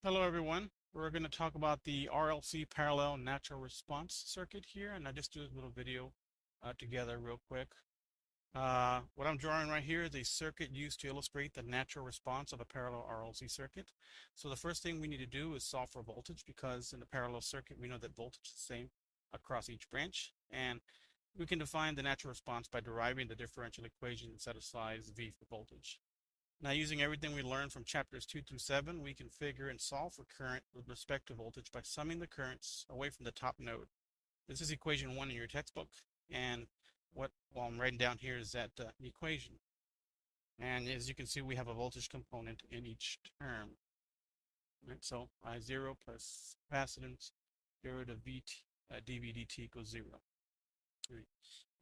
Hello everyone. We're going to talk about the RLC Parallel Natural Response Circuit here, and I just do a little video together real quick. What I'm drawing right here is a circuit used to illustrate the natural response of a parallel RLC circuit. So the first thing we need to do is solve for voltage, because in the parallel circuit we know that voltage is the same across each branch, and we can define the natural response by deriving the differential equation that satisfies V for voltage. Now, using everything we learned from chapters 2 through 7, we can figure and solve for current with respect to voltage by summing the currents away from the top node. This is equation 1 in your textbook, and what I'm writing down here is that equation. And as you can see, we have a voltage component in each term. Right? So I0 plus capacitance derivative of dV dt equals 0. Right.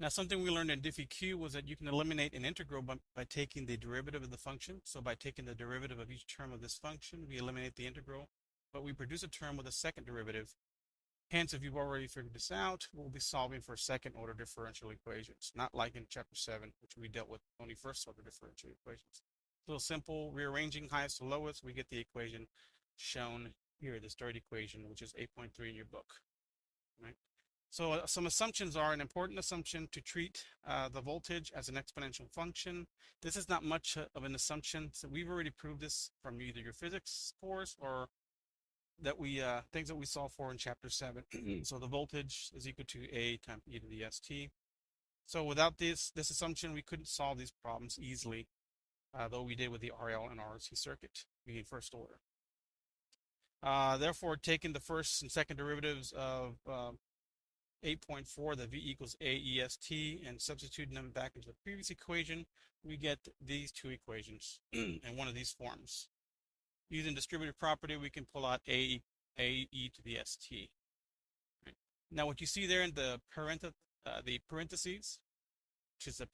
Now, something we learned in Diffie Q was that you can eliminate an integral by taking the derivative of the function. So by taking the derivative of each term of this function, we eliminate the integral, but we produce a term with a second derivative. Hence, if you've already figured this out, we'll be solving for second order differential equations, not like in chapter 7, which we dealt with only first order differential equations. So simple, rearranging highest to lowest, we get the equation shown here, this third equation, which is 8.3 in your book. Right? So some assumptions are: an important assumption to treat the voltage as an exponential function. This is not much of an assumption. So we've already proved this from either your physics course or that we things that we saw for in chapter 7. So the voltage is equal to A times e to the st. So without this assumption, we couldn't solve these problems easily, though we did with the RL and RLC circuit being first order. Therefore, taking the first and second derivatives of 8.4, the V equals AEST, and substituting them back into the previous equation, we get these two equations in one of these forms. Using distributive property, we can pull out AE to the ST. Right. Now, what you see there in the parentheses, which is a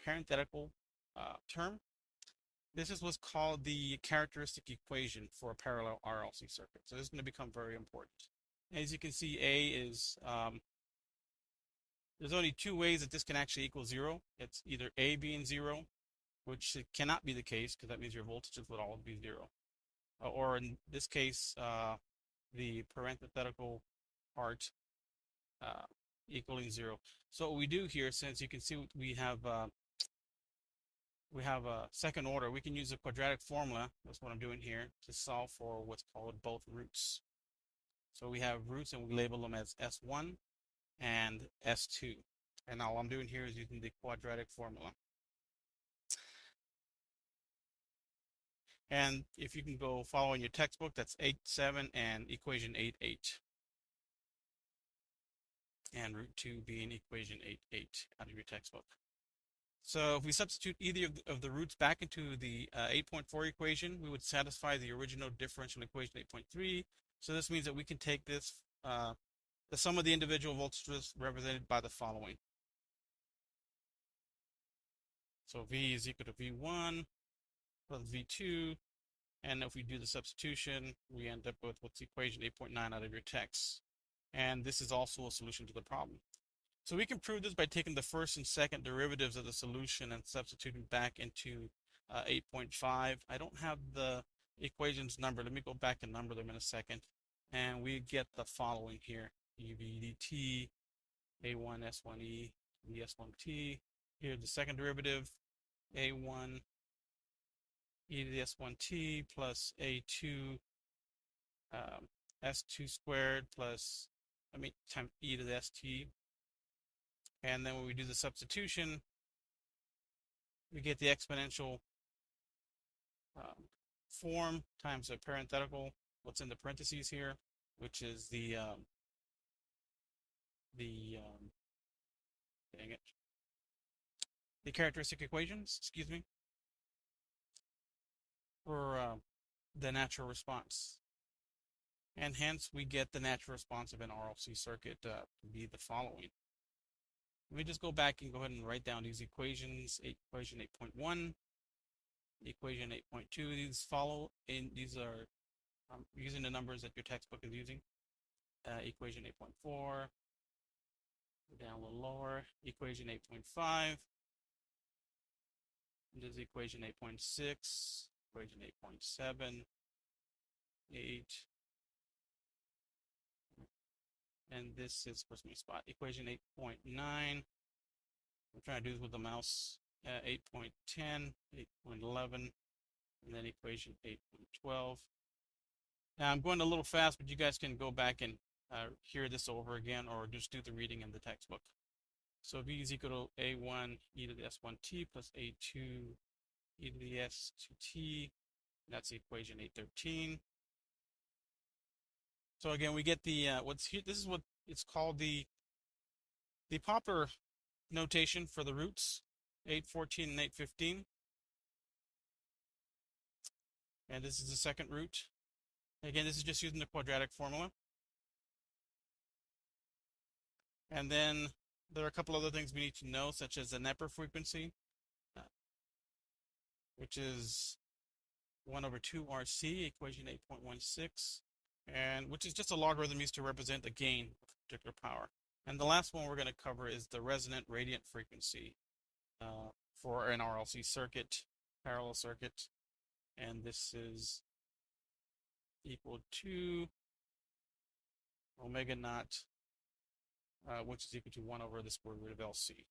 parenthetical term, this is what's called the characteristic equation for a parallel RLC circuit. So this is going to become very important. As you can see, A is, there's only two ways that this can actually equal 0. It's either A being 0, which it cannot be the case because that means your voltages would all be 0. Or in this case, the parenthetical part equaling 0. So what we do here, since you can see we have a second order, we can use a quadratic formula. That's what I'm doing here to solve for what's called both roots. So we have roots and we label them as S1 and S2. And all I'm doing here is using the quadratic formula. And if you can go follow in your textbook, that's 8.7 and equation 8.8. And root 2 being equation 8.8 out of your textbook. So if we substitute either of the roots back into the 8.4 equation, we would satisfy the original differential equation 8.3. So this means that we can take this, the sum of the individual voltages represented by the following. So V is equal to V1 plus V2. And if we do the substitution, we end up with what's equation 8.9 out of your text. And this is also a solution to the problem. So we can prove this by taking the first and second derivatives of the solution and substituting back into 8.5. I don't have the equations numbered. Let me go back and number them in a second. And we get the following here: dV dt, A1 S1e, the S1t. Here's the second derivative, A1 e to the S1t plus A2 S2 squared plus, times e to the st. And then when we do the substitution, we get the exponential form times the parenthetical, what's in the parentheses here, which is the characteristic equations, for the natural response. And hence, we get the natural response of an RLC circuit to be the following. Let me just go back and go ahead and write down these equations. Equation 8.1, equation 8.2. These are using the numbers that your textbook is using. Equation 8.4, down a little lower, equation 8.5. This is equation 8.6, equation 8.7, 8. And this is supposed to be spot equation 8.9. I'm trying to do this with the mouse. 8.10, 8.11, and then equation 8.12. Now I'm going a little fast, but you guys can go back and hear this over again, or just do the reading in the textbook. So V is equal to A1 e to the S1t plus A2 e to the S2t. That's equation 813. So again, we get the what's here. This is what it's called, the Popper notation for the roots, 814 and 815. And this is the second root. Again, this is just using the quadratic formula. And then there are a couple other things we need to know, such as the Neper frequency, which is 1 over 2 RC, equation 8.16, and which is just a logarithm used to represent the gain of a particular power. And the last one we're going to cover is the resonant radiant frequency for an RLC circuit, parallel circuit. And this is equal to omega naught, which is equal to 1 over the square root of LC.